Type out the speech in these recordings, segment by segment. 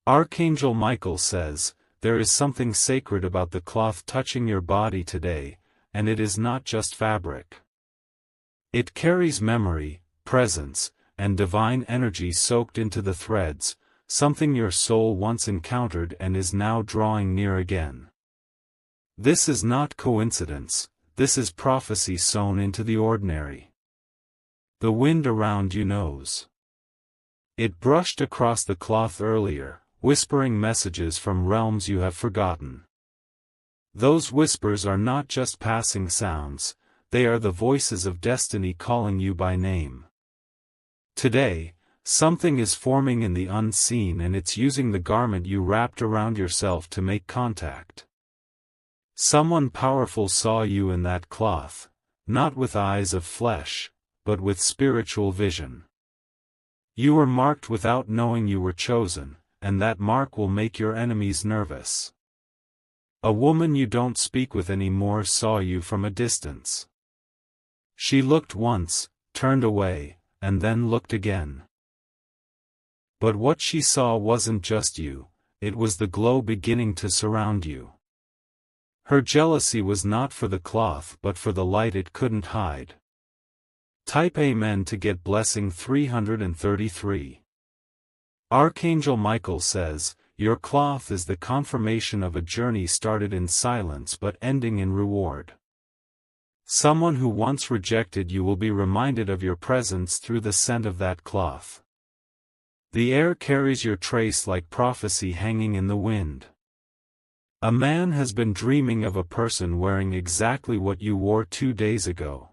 Archangel Michael says, there is something sacred about the cloth touching your body today, and it is not just fabric. It carries memory, presence, and divine energy soaked into the threads, something your soul once encountered and is now drawing near again. This is not coincidence, this is prophecy sewn into the ordinary. The wind around you knows. It brushed across the cloth earlier, whispering messages from realms you have forgotten. Those whispers are not just passing sounds, they are the voices of destiny calling you by name. Today, something is forming in the unseen and it's using the garment you wrapped around yourself to make contact. Someone powerful saw you in that cloth, not with eyes of flesh, but with spiritual vision. You were marked without knowing you were chosen, and that mark will make your enemies nervous. A woman you don't speak with anymore saw you from a distance. She looked once, turned away, and then looked again. But what she saw wasn't just you, it was the glow beginning to surround you. Her jealousy was not for the cloth but for the light it couldn't hide. Type Amen to get blessing 333. Archangel Michael says, your cloth is the confirmation of a journey started in silence but ending in reward. Someone who once rejected you will be reminded of your presence through the scent of that cloth. The air carries your trace like prophecy hanging in the wind. A man has been dreaming of a person wearing exactly what you wore 2 days ago.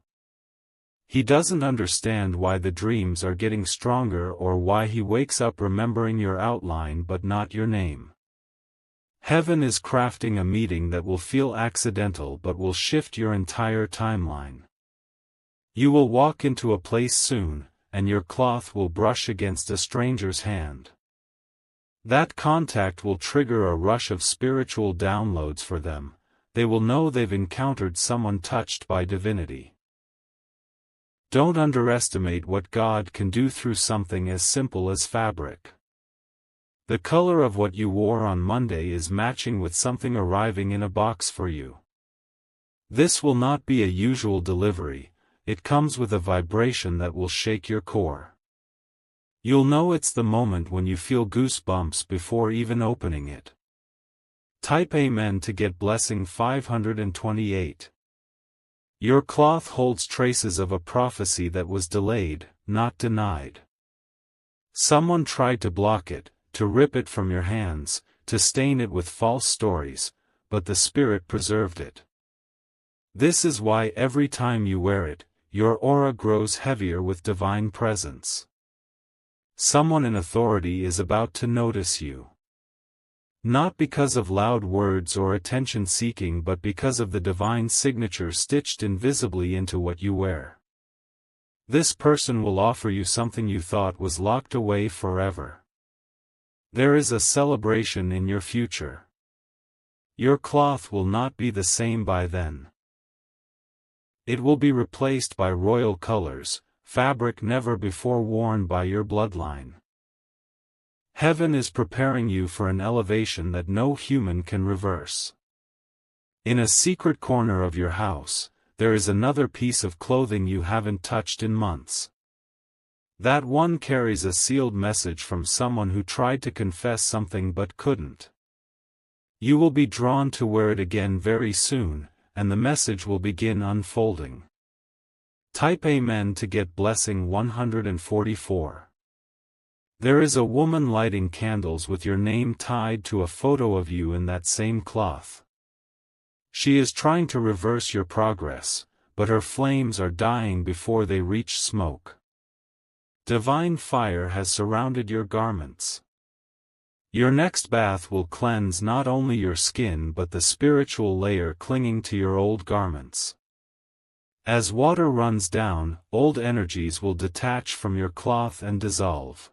He doesn't understand why the dreams are getting stronger or why he wakes up remembering your outline but not your name. Heaven is crafting a meeting that will feel accidental but will shift your entire timeline. You will walk into a place soon, and your cloth will brush against a stranger's hand. That contact will trigger a rush of spiritual downloads for them. They will know they've encountered someone touched by divinity. Don't underestimate what God can do through something as simple as fabric. The color of what you wore on Monday is matching with something arriving in a box for you. This will not be a usual delivery, it comes with a vibration that will shake your core. You'll know it's the moment when you feel goosebumps before even opening it. Type Amen to get blessing 528. Your cloth holds traces of a prophecy that was delayed, not denied. Someone tried to block it, to rip it from your hands, to stain it with false stories, but the Spirit preserved it. This is why every time you wear it, your aura grows heavier with divine presence. Someone in authority is about to notice you. Not because of loud words or attention-seeking but because of the divine signature stitched invisibly into what you wear. This person will offer you something you thought was locked away forever. There is a celebration in your future. Your cloth will not be the same by then. It will be replaced by royal colors, fabric never before worn by your bloodline. Heaven is preparing you for an elevation that no human can reverse. In a secret corner of your house, there is another piece of clothing you haven't touched in months. That one carries a sealed message from someone who tried to confess something but couldn't. You will be drawn to wear it again very soon, and the message will begin unfolding. Type Amen to get blessing 144. There is a woman lighting candles with your name tied to a photo of you in that same cloth. She is trying to reverse your progress, but her flames are dying before they reach smoke. Divine fire has surrounded your garments. Your next bath will cleanse not only your skin but the spiritual layer clinging to your old garments. As water runs down, old energies will detach from your cloth and dissolve.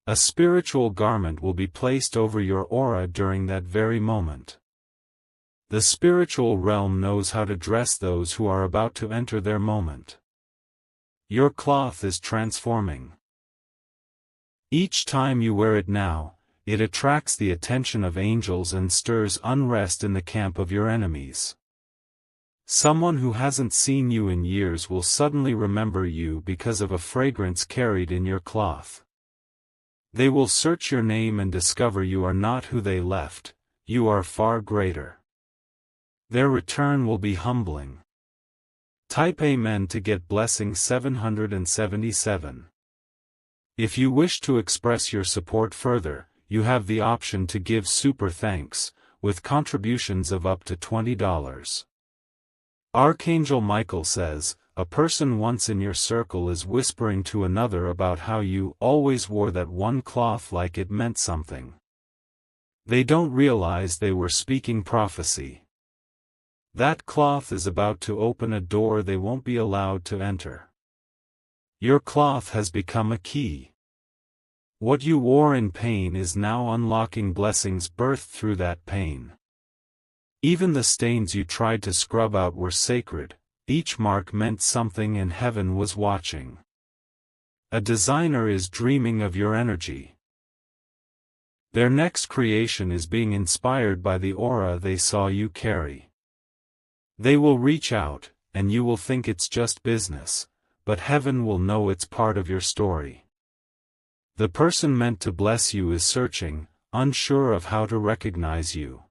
A spiritual garment will be placed over your aura during that very moment. The spiritual realm knows how to dress those who are about to enter their moment. Your cloth is transforming. Each time you wear it now, it attracts the attention of angels and stirs unrest in the camp of your enemies. Someone who hasn't seen you in years will suddenly remember you because of a fragrance carried in your cloth. They will search your name and discover you are not who they left, you are far greater. Their return will be humbling. Type Amen to get blessing 777. If you wish to express your support further, you have the option to give super thanks, with contributions of up to $20. Archangel Michael says, a person once in your circle is whispering to another about how you always wore that one cloth like it meant something. They don't realize they were speaking prophecy. That cloth is about to open a door they won't be allowed to enter. Your cloth has become a key. What you wore in pain is now unlocking blessings birthed through that pain. Even the stains you tried to scrub out were sacred, each mark meant something and heaven was watching. A designer is dreaming of your energy. Their next creation is being inspired by the aura they saw you carry. They will reach out, and you will think it's just business, but heaven will know it's part of your story. The person meant to bless you is searching, unsure of how to recognize you.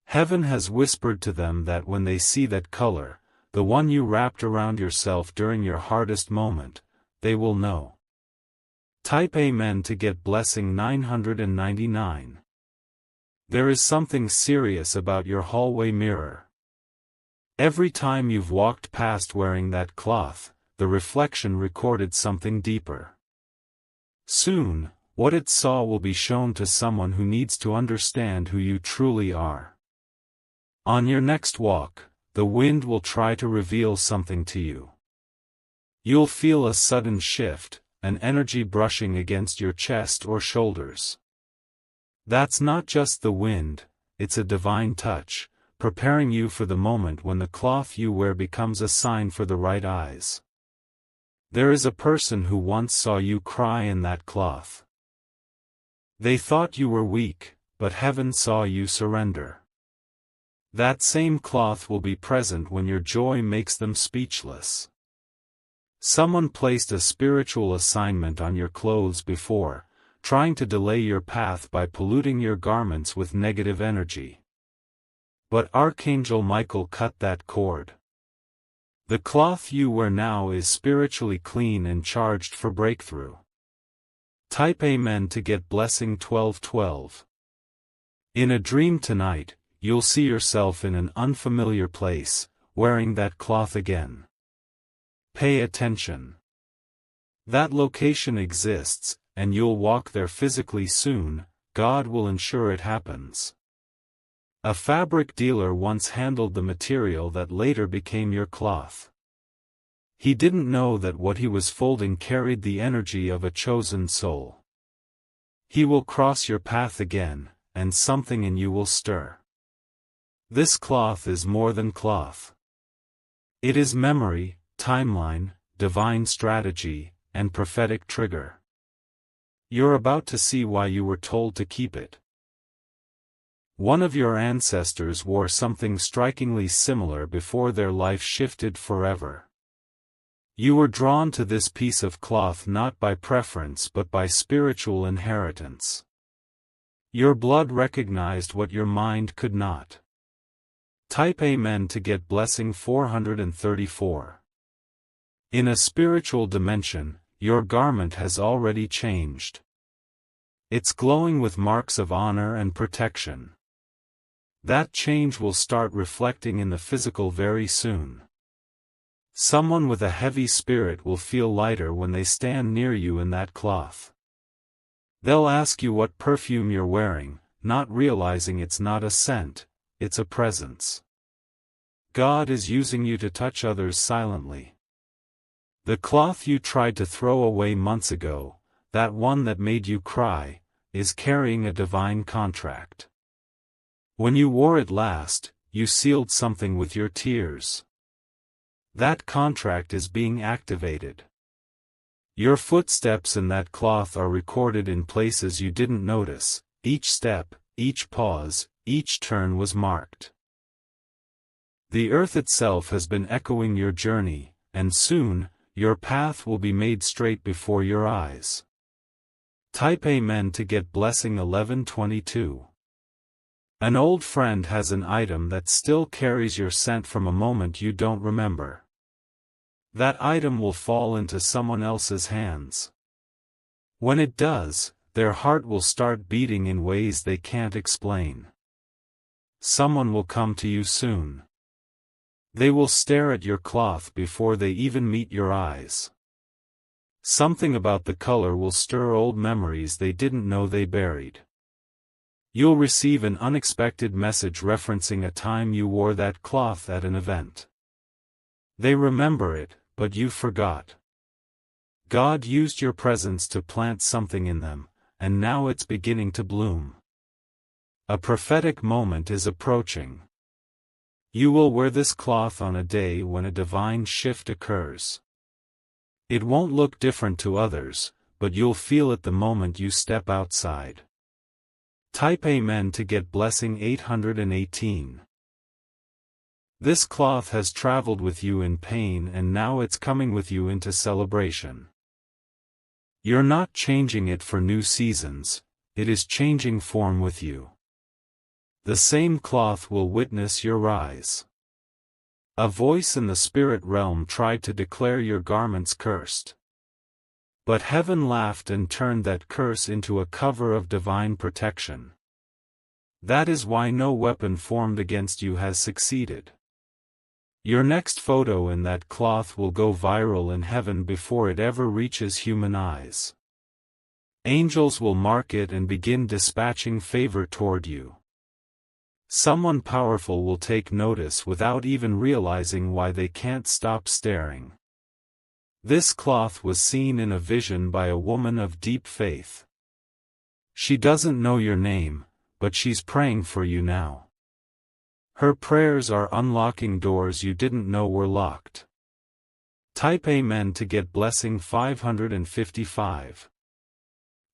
Heaven has whispered to them that when they see that color, the one you wrapped around yourself during your hardest moment, they will know. Type Amen to get blessing 999. There is something serious about your hallway mirror. Every time you've walked past wearing that cloth, the reflection recorded something deeper. Soon, what it saw will be shown to someone who needs to understand who you truly are. On your next walk, the wind will try to reveal something to you. You'll feel a sudden shift, an energy brushing against your chest or shoulders. That's not just the wind, it's a divine touch, preparing you for the moment when the cloth you wear becomes a sign for the right eyes. There is a person who once saw you cry in that cloth. They thought you were weak, but heaven saw you surrender. That same cloth will be present when your joy makes them speechless. Someone placed a spiritual assignment on your clothes before, trying to delay your path by polluting your garments with negative energy. But Archangel Michael cut that cord. The cloth you wear now is spiritually clean and charged for breakthrough. Type Amen to get blessing 1212. In a dream tonight, you'll see yourself in an unfamiliar place, wearing that cloth again. Pay attention. That location exists, and you'll walk there physically soon. God will ensure it happens. A fabric dealer once handled the material that later became your cloth. He didn't know that what he was folding carried the energy of a chosen soul. He will cross your path again, and something in you will stir. This cloth is more than cloth. It is memory, timeline, divine strategy, and prophetic trigger. You're about to see why you were told to keep it. One of your ancestors wore something strikingly similar before their life shifted forever. You were drawn to this piece of cloth not by preference but by spiritual inheritance. Your blood recognized what your mind could not. Type Amen to get blessing 434. In a spiritual dimension, your garment has already changed. It's glowing with marks of honor and protection. That change will start reflecting in the physical very soon. Someone with a heavy spirit will feel lighter when they stand near you in that cloth. They'll ask you what perfume you're wearing, not realizing it's not a scent, it's a presence. God is using you to touch others silently. The cloth you tried to throw away months ago, that one that made you cry, is carrying a divine contract. When you wore it last, you sealed something with your tears. That contract is being activated. Your footsteps in that cloth are recorded in places you didn't notice. Each step, each pause, each turn was marked. The earth itself has been echoing your journey, and soon, your path will be made straight before your eyes. Type Amen to get blessing 1122. An old friend has an item that still carries your scent from a moment you don't remember. That item will fall into someone else's hands. When it does, their heart will start beating in ways they can't explain. Someone will come to you soon. They will stare at your cloth before they even meet your eyes. Something about the color will stir old memories they didn't know they buried. You'll receive an unexpected message referencing a time you wore that cloth at an event. They remember it, but you forgot. God used your presence to plant something in them, and now it's beginning to bloom. A prophetic moment is approaching. You will wear this cloth on a day when a divine shift occurs. It won't look different to others, but you'll feel it the moment you step outside. Type Amen to get blessing 818. This cloth has traveled with you in pain and now it's coming with you into celebration. You're not changing it for new seasons, it is changing form with you. The same cloth will witness your rise. A voice in the spirit realm tried to declare your garments cursed. But heaven laughed and turned that curse into a cover of divine protection. That is why no weapon formed against you has succeeded. Your next photo in that cloth will go viral in heaven before it ever reaches human eyes. Angels will mark it and begin dispatching favor toward you. Someone powerful will take notice without even realizing why they can't stop staring. This cloth was seen in a vision by a woman of deep faith. She doesn't know your name, but she's praying for you now. Her prayers are unlocking doors you didn't know were locked. Type Amen to get blessing 555.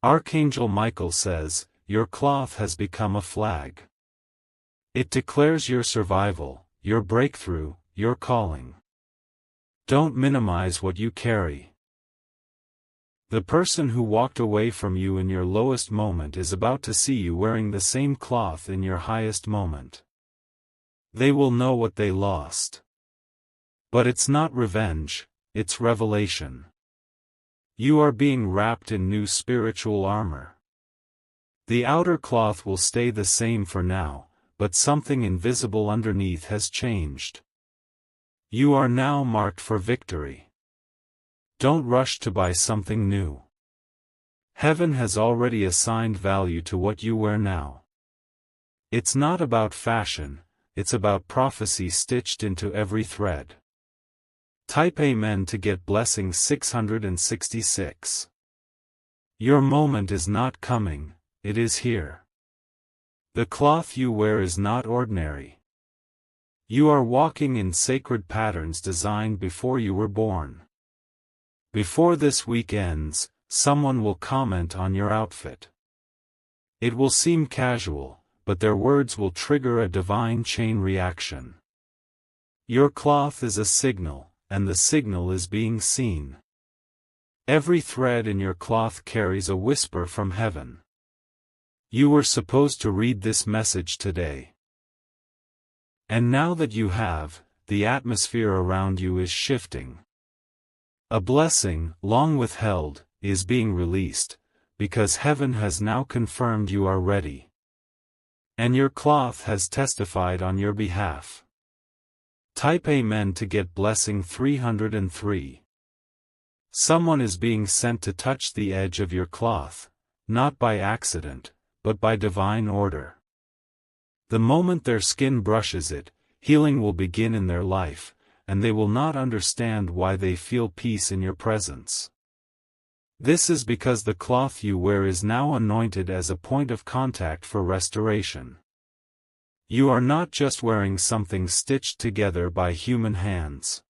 Archangel Michael says, your cloth has become a flag. It declares your survival, your breakthrough, your calling. Don't minimize what you carry. The person who walked away from you in your lowest moment is about to see you wearing the same cloth in your highest moment. They will know what they lost. But it's not revenge, it's revelation. You are being wrapped in new spiritual armor. The outer cloth will stay the same for now, but something invisible underneath has changed. You are now marked for victory. Don't rush to buy something new. Heaven has already assigned value to what you wear now. It's not about fashion, it's about prophecy stitched into every thread. Type Amen to get blessing 666. Your moment is not coming, it is here. The cloth you wear is not ordinary. You are walking in sacred patterns designed before you were born. Before this week ends, someone will comment on your outfit. It will seem casual, but their words will trigger a divine chain reaction. Your cloth is a signal, and the signal is being seen. Every thread in your cloth carries a whisper from heaven. You were supposed to read this message today. And now that you have, the atmosphere around you is shifting. A blessing, long withheld, is being released, because heaven has now confirmed you are ready. And your cloth has testified on your behalf. Type Amen to get blessing 303. Someone is being sent to touch the edge of your cloth, not by accident, but by divine order. The moment their skin brushes it, healing will begin in their life, and they will not understand why they feel peace in your presence. This is because the cloth you wear is now anointed as a point of contact for restoration. You are not just wearing something stitched together by human hands.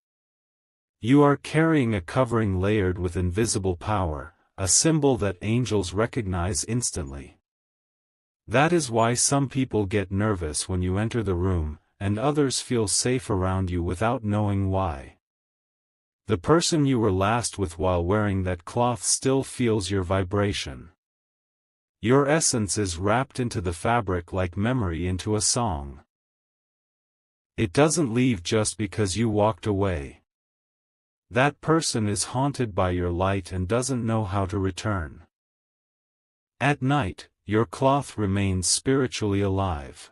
You are carrying a covering layered with invisible power, a symbol that angels recognize instantly. That is why some people get nervous when you enter the room, and others feel safe around you without knowing why. The person you were last with while wearing that cloth still feels your vibration. Your essence is wrapped into the fabric like memory into a song. It doesn't leave just because you walked away. That person is haunted by your light and doesn't know how to return. At night, your cloth remains spiritually alive.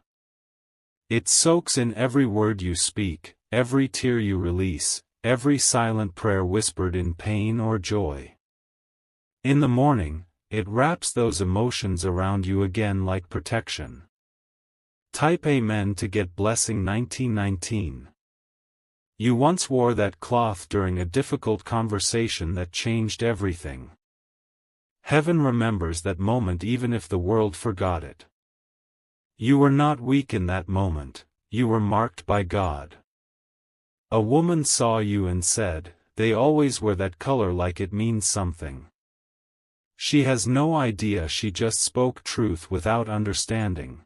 It soaks in every word you speak, every tear you release, every silent prayer whispered in pain or joy. In the morning, it wraps those emotions around you again like protection. Type Amen to get blessing 1919. You once wore that cloth during a difficult conversation that changed everything. Heaven remembers that moment even if the world forgot it. You were not weak in that moment, you were marked by God. A woman saw you and said, "They always wear that color like it means something." She has no idea, she just spoke truth without understanding.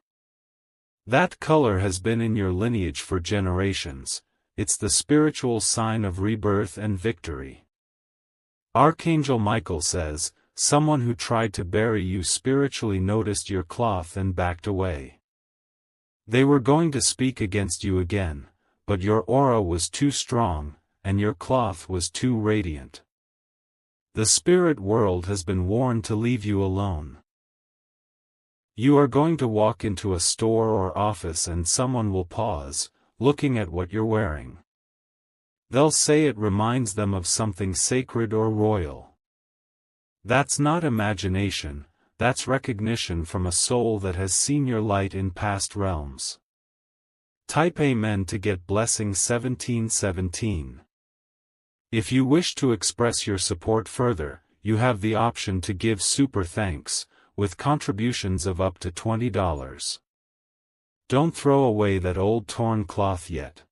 That color has been in your lineage for generations, it's the spiritual sign of rebirth and victory. Archangel Michael says, someone who tried to bury you spiritually noticed your cloth and backed away. They were going to speak against you again, but your aura was too strong, and your cloth was too radiant. The spirit world has been warned to leave you alone. You are going to walk into a store or office and someone will pause, looking at what you're wearing. They'll say it reminds them of something sacred or royal. That's not imagination, that's recognition from a soul that has seen your light in past realms. Type Amen to get blessing 1717. If you wish to express your support further, you have the option to give super thanks, with contributions of up to $20. Don't throw away that old torn cloth yet.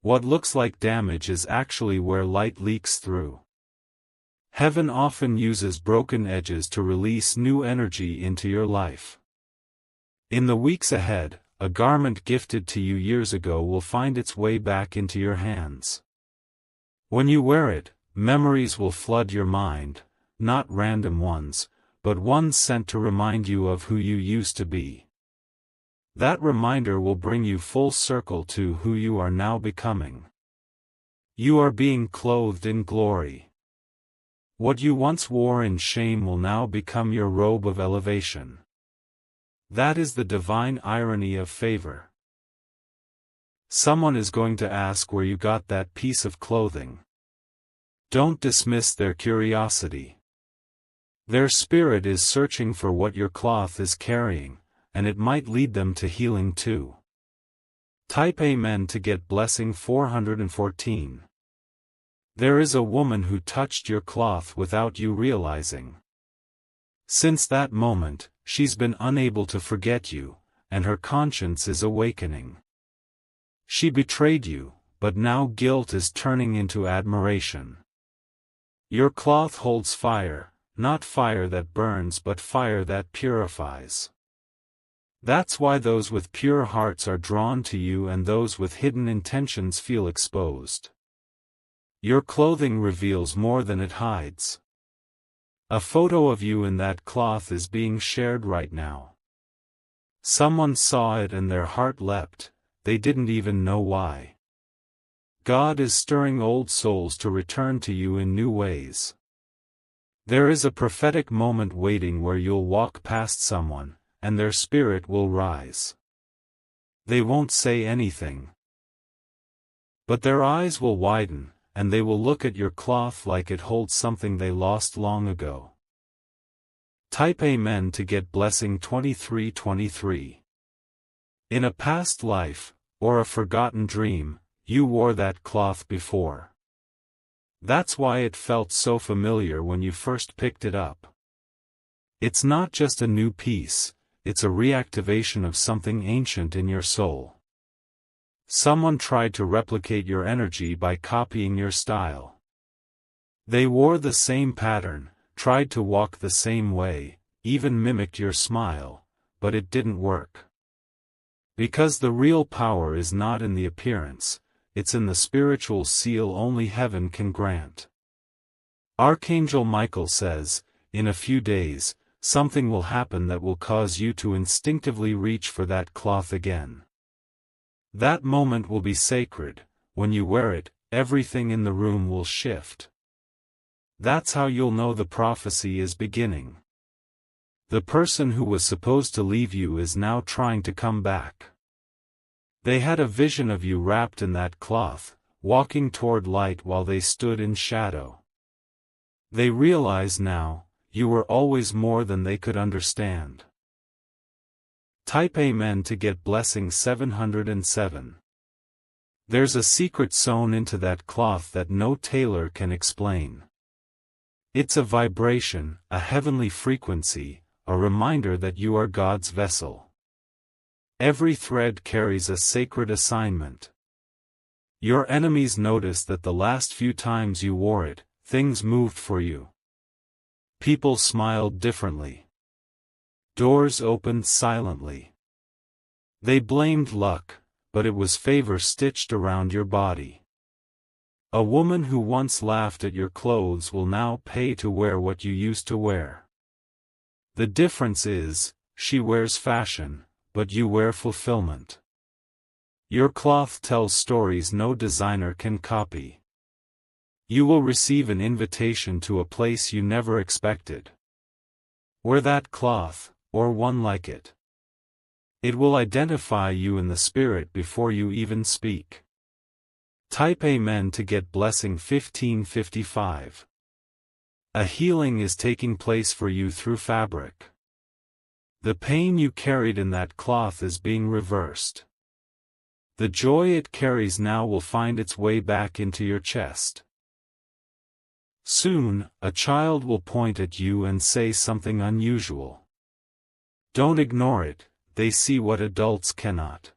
What looks like damage is actually where light leaks through. Heaven often uses broken edges to release new energy into your life. In the weeks ahead, a garment gifted to you years ago will find its way back into your hands. When you wear it, memories will flood your mind, not random ones, but ones sent to remind you of who you used to be. That reminder will bring you full circle to who you are now becoming. You are being clothed in glory. What you once wore in shame will now become your robe of elevation. That is the divine irony of favor. Someone is going to ask where you got that piece of clothing. Don't dismiss their curiosity. Their spirit is searching for what your cloth is carrying, and it might lead them to healing too. Type Amen to get blessing 414. There is a woman who touched your cloth without you realizing. Since that moment, she's been unable to forget you, and her conscience is awakening. She betrayed you, but now guilt is turning into admiration. Your cloth holds fire, not fire that burns but fire that purifies. That's why those with pure hearts are drawn to you and those with hidden intentions feel exposed. Your clothing reveals more than it hides. A photo of you in that cloth is being shared right now. Someone saw it and their heart leapt, they didn't even know why. God is stirring old souls to return to you in new ways. There is a prophetic moment waiting where you'll walk past someone, and their spirit will rise. They won't say anything. But their eyes will widen, and they will look at your cloth like it holds something they lost long ago. Type Amen to get blessing 2323. In a past life, or a forgotten dream, you wore that cloth before. That's why it felt so familiar when you first picked it up. It's not just a new piece, it's a reactivation of something ancient in your soul. Someone tried to replicate your energy by copying your style. They wore the same pattern, tried to walk the same way, even mimicked your smile, but it didn't work. Because the real power is not in the appearance, it's in the spiritual seal only heaven can grant. Archangel Michael says, in a few days, something will happen that will cause you to instinctively reach for that cloth again. That moment will be sacred. When you wear it, everything in the room will shift. That's how you'll know the prophecy is beginning. The person who was supposed to leave you is now trying to come back. They had a vision of you wrapped in that cloth, walking toward light while they stood in shadow. They realize now, you were always more than they could understand. Type Amen to get blessing 707. There's a secret sewn into that cloth that no tailor can explain. It's a vibration, a heavenly frequency, a reminder that you are God's vessel. Every thread carries a sacred assignment. Your enemies noticed that the last few times you wore it, things moved for you. People smiled differently. Doors opened silently. They blamed luck, but it was favor stitched around your body. A woman who once laughed at your clothes will now pay to wear what you used to wear. The difference is, she wears fashion, but you wear fulfillment. Your cloth tells stories no designer can copy. You will receive an invitation to a place you never expected. Wear that cloth, or one like it. It will identify you in the spirit before you even speak. Type Amen to get blessing 1555. A healing is taking place for you through fabric. The pain you carried in that cloth is being reversed. The joy it carries now will find its way back into your chest. Soon, a child will point at you and say something unusual. Don't ignore it, they see what adults cannot.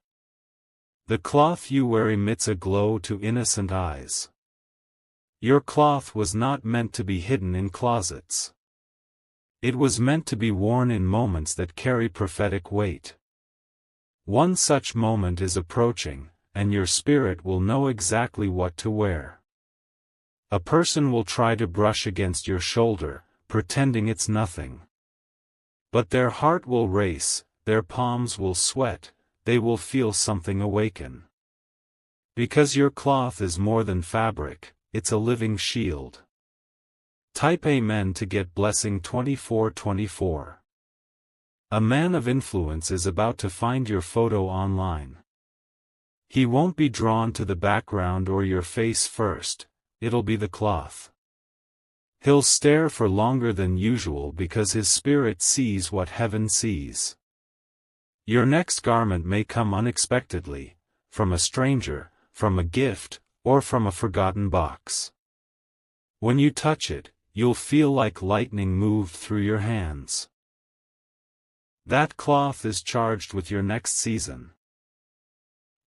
The cloth you wear emits a glow to innocent eyes. Your cloth was not meant to be hidden in closets. It was meant to be worn in moments that carry prophetic weight. One such moment is approaching, and your spirit will know exactly what to wear. A person will try to brush against your shoulder, pretending it's nothing. But their heart will race, their palms will sweat, they will feel something awaken. Because your cloth is more than fabric, it's a living shield. Type Amen to get blessing 2424. A man of influence is about to find your photo online. He won't be drawn to the background or your face first, it'll be the cloth. He'll stare for longer than usual because his spirit sees what heaven sees. Your next garment may come unexpectedly, from a stranger, from a gift, or from a forgotten box. When you touch it, you'll feel like lightning moved through your hands. That cloth is charged with your next season.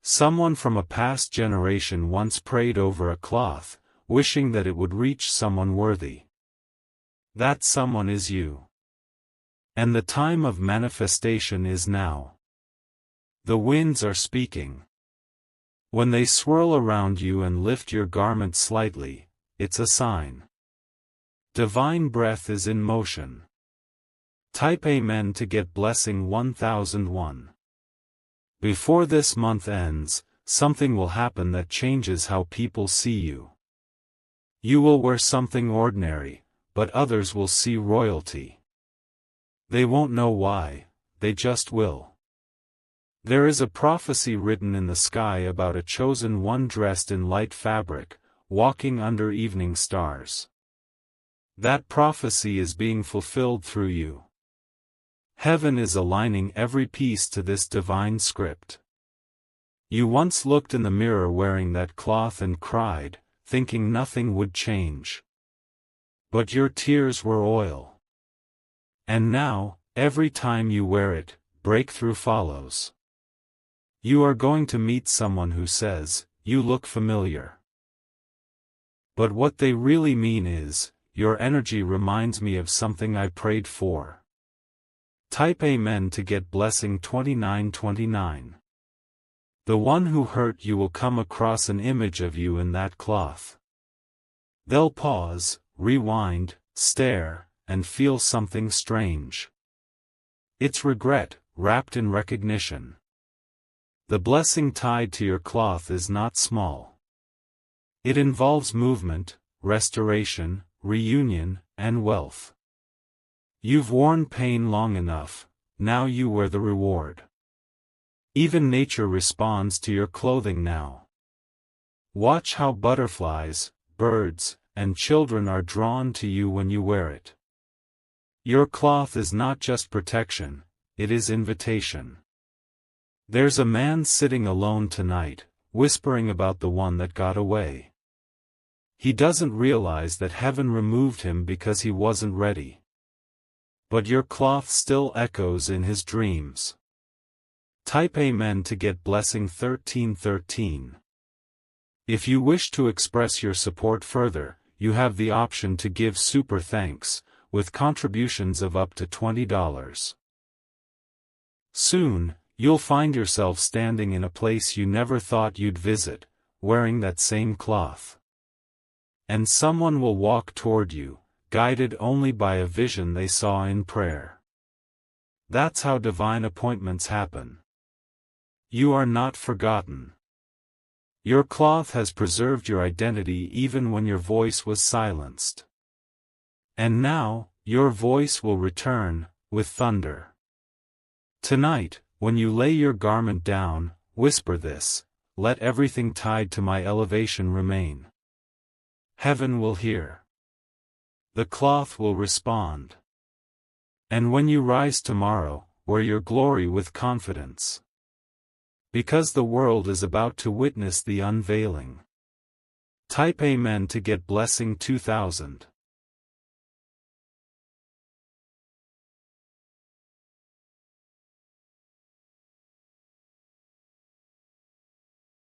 Someone from a past generation once prayed over a cloth, wishing that it would reach someone worthy. That someone is you. And the time of manifestation is now. The winds are speaking. When they swirl around you and lift your garment slightly, it's a sign. Divine breath is in motion. Type Amen to get blessing 1001. Before this month ends, something will happen that changes how people see you. You will wear something ordinary, but others will see royalty. They won't know why, they just will. There is a prophecy written in the sky about a chosen one dressed in light fabric, walking under evening stars. That prophecy is being fulfilled through you. Heaven is aligning every piece to this divine script. You once looked in the mirror wearing that cloth and cried, thinking nothing would change. But your tears were oil. And now, every time you wear it, breakthrough follows. You are going to meet someone who says, "You look familiar." But what they really mean is, "Your energy reminds me of something I prayed for." Type Amen to get blessing 2929. The one who hurt you will come across an image of you in that cloth. They'll pause, rewind, stare, and feel something strange. It's regret, wrapped in recognition. The blessing tied to your cloth is not small. It involves movement, restoration, reunion, and wealth. You've worn pain long enough, now you wear the reward. Even nature responds to your clothing now. Watch how butterflies, birds, and children are drawn to you when you wear it. Your cloth is not just protection, it is invitation. There's a man sitting alone tonight, whispering about the one that got away. He doesn't realize that heaven removed him because he wasn't ready. But your cloth still echoes in his dreams. Type Amen to get blessing 1313. If you wish to express your support further, you have the option to give super thanks, with contributions of up to $20. Soon, you'll find yourself standing in a place you never thought you'd visit, wearing that same cloth. And someone will walk toward you, guided only by a vision they saw in prayer. That's how divine appointments happen. You are not forgotten. Your cloth has preserved your identity even when your voice was silenced. And now, your voice will return, with thunder. Tonight, when you lay your garment down, whisper this: "Let everything tied to my elevation remain." Heaven will hear. The cloth will respond. And when you rise tomorrow, wear your glory with confidence. Because the world is about to witness the unveiling. Type Amen to get blessing 2000.